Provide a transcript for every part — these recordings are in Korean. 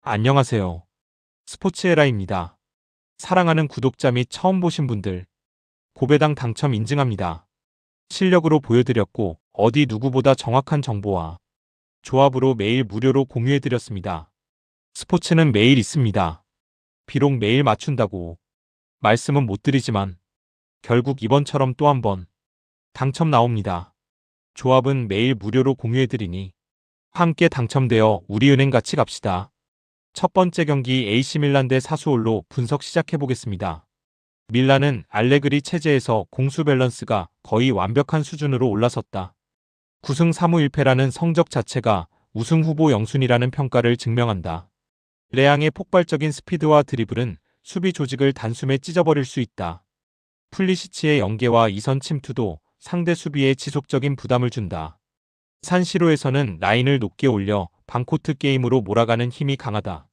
안녕하세요. 스포츠에라입니다. 사랑하는 구독자 및 처음 보신 분들, 고배당 당첨 인증합니다. 실력으로 보여드렸고 어디 누구보다 정확한 정보와 조합으로 매일 무료로 공유해드렸습니다. 스포츠는 매일 있습니다. 비록 매일 맞춘다고 말씀은 못 드리지만 결국 이번처럼 또 한 번 당첨 나옵니다. 조합은 매일 무료로 공유해드리니 함께 당첨되어 우리은행 같이 갑시다. 첫 번째 경기 AC 밀란 대 사수올로 분석 시작해보겠습니다. 밀란은 알레그리 체제에서 공수 밸런스가 거의 완벽한 수준으로 올라섰다. 9승 3무 1패라는 성적 자체가 우승 후보 영순이라는 평가를 증명한다. 레앙의 폭발적인 스피드와 드리블은 수비 조직을 단숨에 찢어버릴 수 있다. 풀리시치의 연계와 이선 침투도 상대 수비에 지속적인 부담을 준다. 산시로에서는 라인을 높게 올려 방코트 게임으로 몰아가는 힘이 강하다.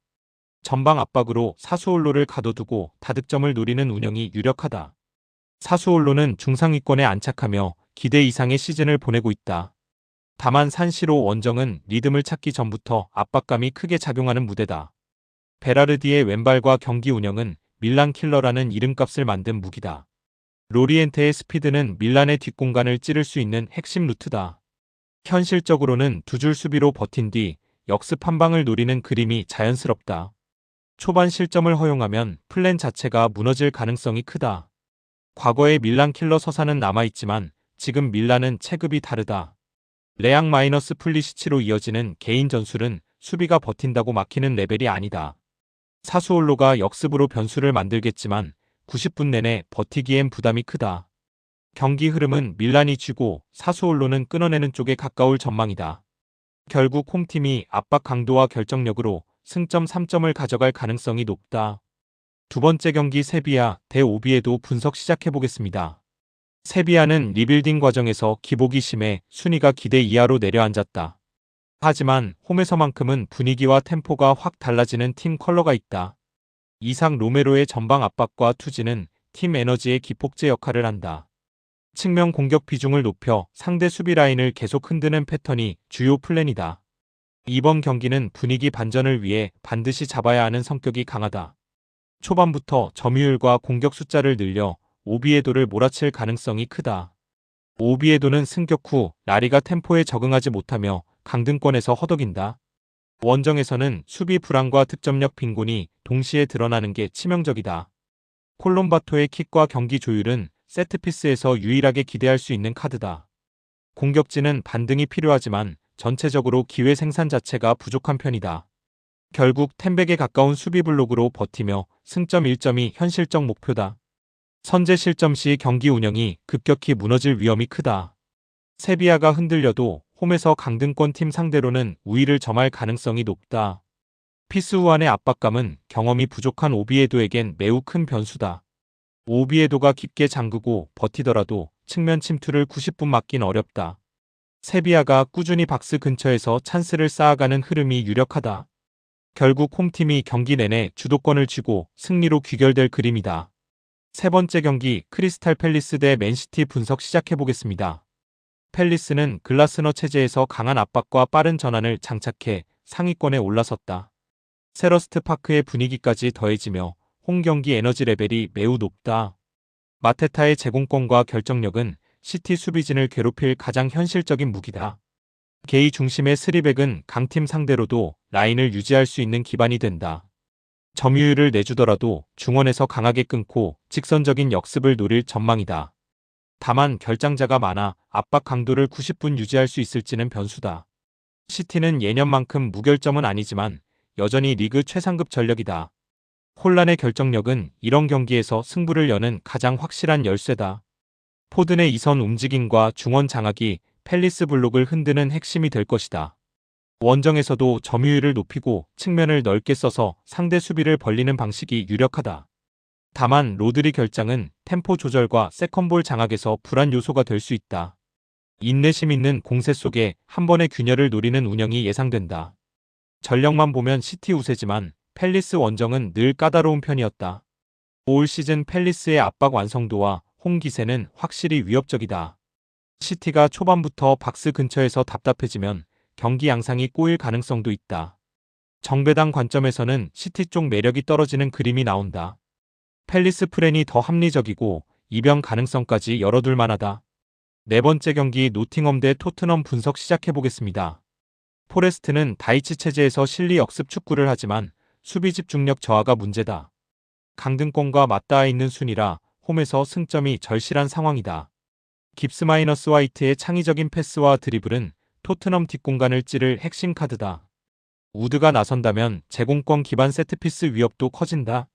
전방 압박으로 사수올로를 가둬두고 다득점을 노리는 운영이 유력하다. 사수올로는 중상위권에 안착하며 기대 이상의 시즌을 보내고 있다. 다만 산시로 원정은 리듬을 찾기 전부터 압박감이 크게 작용하는 무대다. 베라르디의 왼발과 경기 운영은 밀란 킬러라는 이름값을 만든 무기다. 로리엔테의 스피드는 밀란의 뒷공간을 찌를 수 있는 핵심 루트다. 현실적으로는 두 줄 수비로 버틴 뒤 역습 한 방을 노리는 그림이 자연스럽다. 초반 실점을 허용하면 플랜 자체가 무너질 가능성이 크다. 과거의 밀란 킬러 서사는 남아있지만 지금 밀란은 체급이 다르다. 레앙 마이너스 풀리시치로 이어지는 개인 전술은 수비가 버틴다고 막히는 레벨이 아니다. 사수올로가 역습으로 변수를 만들겠지만 90분 내내 버티기엔 부담이 크다. 경기 흐름은 밀란이 쥐고 사수올로는 끊어내는 쪽에 가까울 전망이다. 결국 홈팀이 압박 강도와 결정력으로 승점 3점을 가져갈 가능성이 높다. 두 번째 경기 세비야 대 오비에도 분석 시작해보겠습니다. 세비야는 리빌딩 과정에서 기복이 심해 순위가 기대 이하로 내려앉았다. 하지만 홈에서만큼은 분위기와 템포가 확 달라지는 팀 컬러가 있다. 이상 로메로의 전방 압박과 투지는 팀 에너지의 기폭제 역할을 한다. 측면 공격 비중을 높여 상대 수비 라인을 계속 흔드는 패턴이 주요 플랜이다. 이번 경기는 분위기 반전을 위해 반드시 잡아야 하는 성격이 강하다. 초반부터 점유율과 공격 숫자를 늘려 오비에도를 몰아칠 가능성이 크다. 오비에도는 승격 후 라리가 템포에 적응하지 못하며 강등권에서 허덕인다. 원정에서는 수비 불안과 득점력 빈곤이 동시에 드러나는 게 치명적이다. 콜롬바토의 킥과 경기 조율은 세트피스에서 유일하게 기대할 수 있는 카드다. 공격진은 반등이 필요하지만 전체적으로 기회 생산 자체가 부족한 편이다. 결국 텐백에 가까운 수비 블록으로 버티며 승점 1점이 현실적 목표다. 선제 실점 시 경기 운영이 급격히 무너질 위험이 크다. 세비야가 흔들려도 홈에서 강등권 팀 상대로는 우위를 점할 가능성이 높다. 피스후안의 압박감은 경험이 부족한 오비에도에겐 매우 큰 변수다. 오비에도가 깊게 잠그고 버티더라도 측면 침투를 90분 막긴 어렵다. 세비야가 꾸준히 박스 근처에서 찬스를 쌓아가는 흐름이 유력하다. 결국 홈팀이 경기 내내 주도권을 쥐고 승리로 귀결될 그림이다. 세 번째 경기 크리스탈 팰리스 대 맨시티 분석 시작해보겠습니다. 팰리스는 글라스너 체제에서 강한 압박과 빠른 전환을 장착해 상위권에 올라섰다. 세러스트 파크의 분위기까지 더해지며 홈 경기 에너지 레벨이 매우 높다. 마테타의 제공권과 결정력은 시티 수비진을 괴롭힐 가장 현실적인 무기다. 게이 중심의 스리백은 강팀 상대로도 라인을 유지할 수 있는 기반이 된다. 점유율을 내주더라도 중원에서 강하게 끊고 직선적인 역습을 노릴 전망이다. 다만 결장자가 많아 압박 강도를 90분 유지할 수 있을지는 변수다. 시티는 예년만큼 무결점은 아니지만 여전히 리그 최상급 전력이다. 혼란의 결정력은 이런 경기에서 승부를 여는 가장 확실한 열쇠다. 포든의 이선 움직임과 중원 장악이 팰리스 블록을 흔드는 핵심이 될 것이다. 원정에서도 점유율을 높이고 측면을 넓게 써서 상대 수비를 벌리는 방식이 유력하다. 다만 로드리 결장은 템포 조절과 세컨볼 장악에서 불안 요소가 될 수 있다. 인내심 있는 공세 속에 한 번의 균열을 노리는 운영이 예상된다. 전력만 보면 시티 우세지만 팰리스 원정은 늘 까다로운 편이었다. 올 시즌 팰리스의 압박 완성도와 홈 기세는 확실히 위협적이다. 시티가 초반부터 박스 근처에서 답답해지면 경기 양상이 꼬일 가능성도 있다. 정배당 관점에서는 시티 쪽 매력이 떨어지는 그림이 나온다. 팰리스 프렌이 더 합리적이고 이변 가능성까지 열어둘 만하다. 네 번째 경기 노팅엄 대 토트넘 분석 시작해보겠습니다. 포레스트는 다이치 체제에서 실리 역습 축구를 하지만 수비 집중력 저하가 문제다. 강등권과 맞닿아 있는 순위라 홈에서 승점이 절실한 상황이다. 깁스 마이너스 화이트의 창의적인 패스와 드리블은 토트넘 뒷공간을 찌를 핵심 카드다. 우드가 나선다면 제공권 기반 세트피스 위협도 커진다.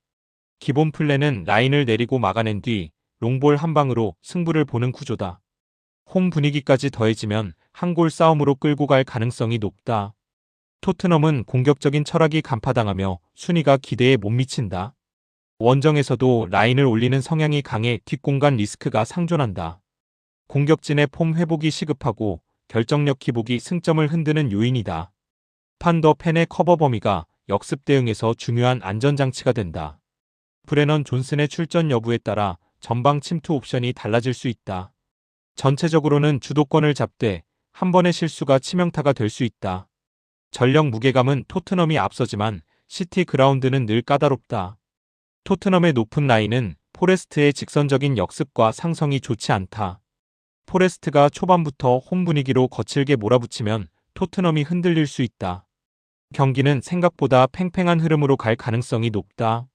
기본 플랜은 라인을 내리고 막아낸 뒤 롱볼 한 방으로 승부를 보는 구조다. 홈 분위기까지 더해지면 한 골 싸움으로 끌고 갈 가능성이 높다. 토트넘은 공격적인 철학이 간파당하며 순위가 기대에 못 미친다. 원정에서도 라인을 올리는 성향이 강해 뒷공간 리스크가 상존한다. 공격진의 폼 회복이 시급하고 결정력 기복이 승점을 흔드는 요인이다. 판더 펜의 커버 범위가 역습 대응에서 중요한 안전장치가 된다. 브레넌 존슨의 출전 여부에 따라 전방 침투 옵션이 달라질 수 있다. 전체적으로는 주도권을 잡되 한 번의 실수가 치명타가 될 수 있다. 전력 무게감은 토트넘이 앞서지만 시티 그라운드는 늘 까다롭다. 토트넘의 높은 라인은 포레스트의 직선적인 역습과 상성이 좋지 않다. 포레스트가 초반부터 홈 분위기로 거칠게 몰아붙이면 토트넘이 흔들릴 수 있다. 경기는 생각보다 팽팽한 흐름으로 갈 가능성이 높다.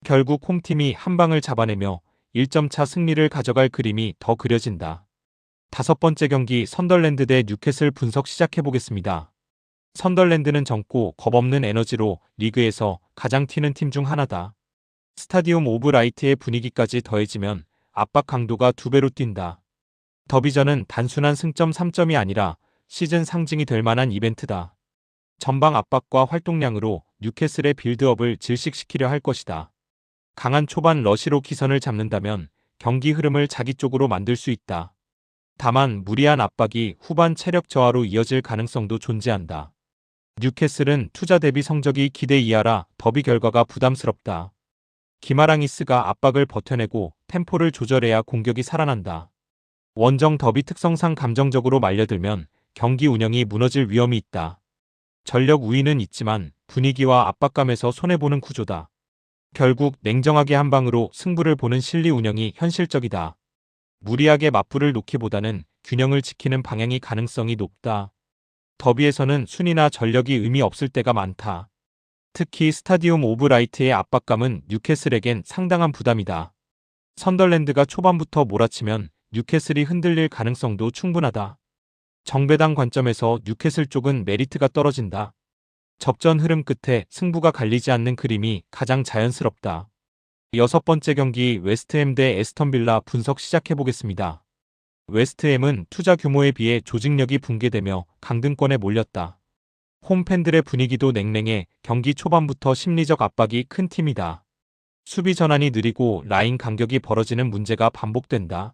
결국 홈팀이 한 방을 잡아내며 1점 차 승리를 가져갈 그림이 더 그려진다. 다섯 번째 경기 선덜랜드 대 뉴캐슬 분석 시작해보겠습니다. 선덜랜드는 젊고 겁없는 에너지로 리그에서 가장 튀는 팀 중 하나다. 스타디움 오브 라이트의 분위기까지 더해지면 압박 강도가 2배로 뛴다. 더비전은 단순한 승점 3점이 아니라 시즌 상징이 될 만한 이벤트다. 전방 압박과 활동량으로 뉴캐슬의 빌드업을 질식시키려 할 것이다. 강한 초반 러시로 기선을 잡는다면 경기 흐름을 자기 쪽으로 만들 수 있다. 다만 무리한 압박이 후반 체력 저하로 이어질 가능성도 존재한다. 뉴캐슬은 투자 대비 성적이 기대 이하라 더비 결과가 부담스럽다. 기마랑이스가 압박을 버텨내고 템포를 조절해야 공격이 살아난다. 원정 더비 특성상 감정적으로 말려들면 경기 운영이 무너질 위험이 있다. 전력 우위는 있지만 분위기와 압박감에서 손해보는 구조다. 결국 냉정하게 한 방으로 승부를 보는 실리 운영이 현실적이다. 무리하게 맞불을 놓기보다는 균형을 지키는 방향이 가능성이 높다. 더비에서는 순위나 전력이 의미 없을 때가 많다. 특히 스타디움 오브 라이트의 압박감은 뉴캐슬에겐 상당한 부담이다. 선덜랜드가 초반부터 몰아치면 뉴캐슬이 흔들릴 가능성도 충분하다. 정배당 관점에서 뉴캐슬 쪽은 메리트가 떨어진다. 접전 흐름 끝에 승부가 갈리지 않는 그림이 가장 자연스럽다. 여섯 번째 경기 웨스트햄 대 에스턴 빌라 분석 시작해보겠습니다. 웨스트햄은 투자 규모에 비해 조직력이 붕괴되며 강등권에 몰렸다. 홈팬들의 분위기도 냉랭해 경기 초반부터 심리적 압박이 큰 팀이다. 수비 전환이 느리고 라인 간격이 벌어지는 문제가 반복된다.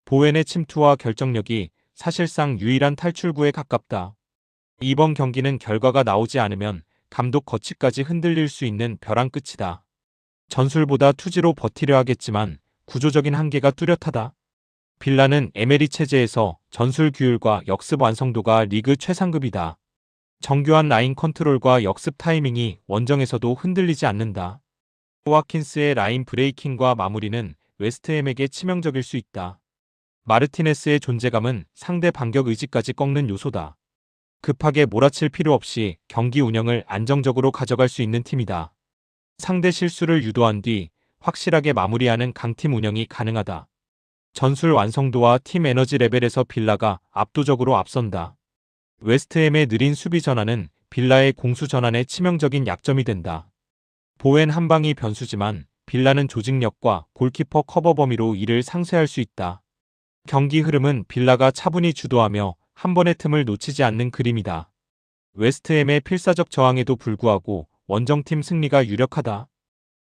보웬의 침투와 결정력이 사실상 유일한 탈출구에 가깝다. 이번 경기는 결과가 나오지 않으면 감독 거치까지 흔들릴 수 있는 벼랑 끝이다. 전술보다 투지로 버티려 하겠지만 구조적인 한계가 뚜렷하다. 빌라는 에메리 체제에서 전술 규율과 역습 완성도가 리그 최상급이다. 정교한 라인 컨트롤과 역습 타이밍이 원정에서도 흔들리지 않는다. 호아킨스의 라인 브레이킹과 마무리는 웨스트햄에게 치명적일 수 있다. 마르티네스의 존재감은 상대 반격 의지까지 꺾는 요소다. 급하게 몰아칠 필요 없이 경기 운영을 안정적으로 가져갈 수 있는 팀이다. 상대 실수를 유도한 뒤 확실하게 마무리하는 강팀 운영이 가능하다. 전술 완성도와 팀 에너지 레벨에서 빌라가 압도적으로 앞선다. 웨스트햄의 느린 수비 전환은 빌라의 공수 전환에 치명적인 약점이 된다. 보웬 한 방이 변수지만 빌라는 조직력과 골키퍼 커버 범위로 이를 상쇄할 수 있다. 경기 흐름은 빌라가 차분히 주도하며 한 번의 틈을 놓치지 않는 그림이다. 웨스트햄의 필사적 저항에도 불구하고 원정팀 승리가 유력하다.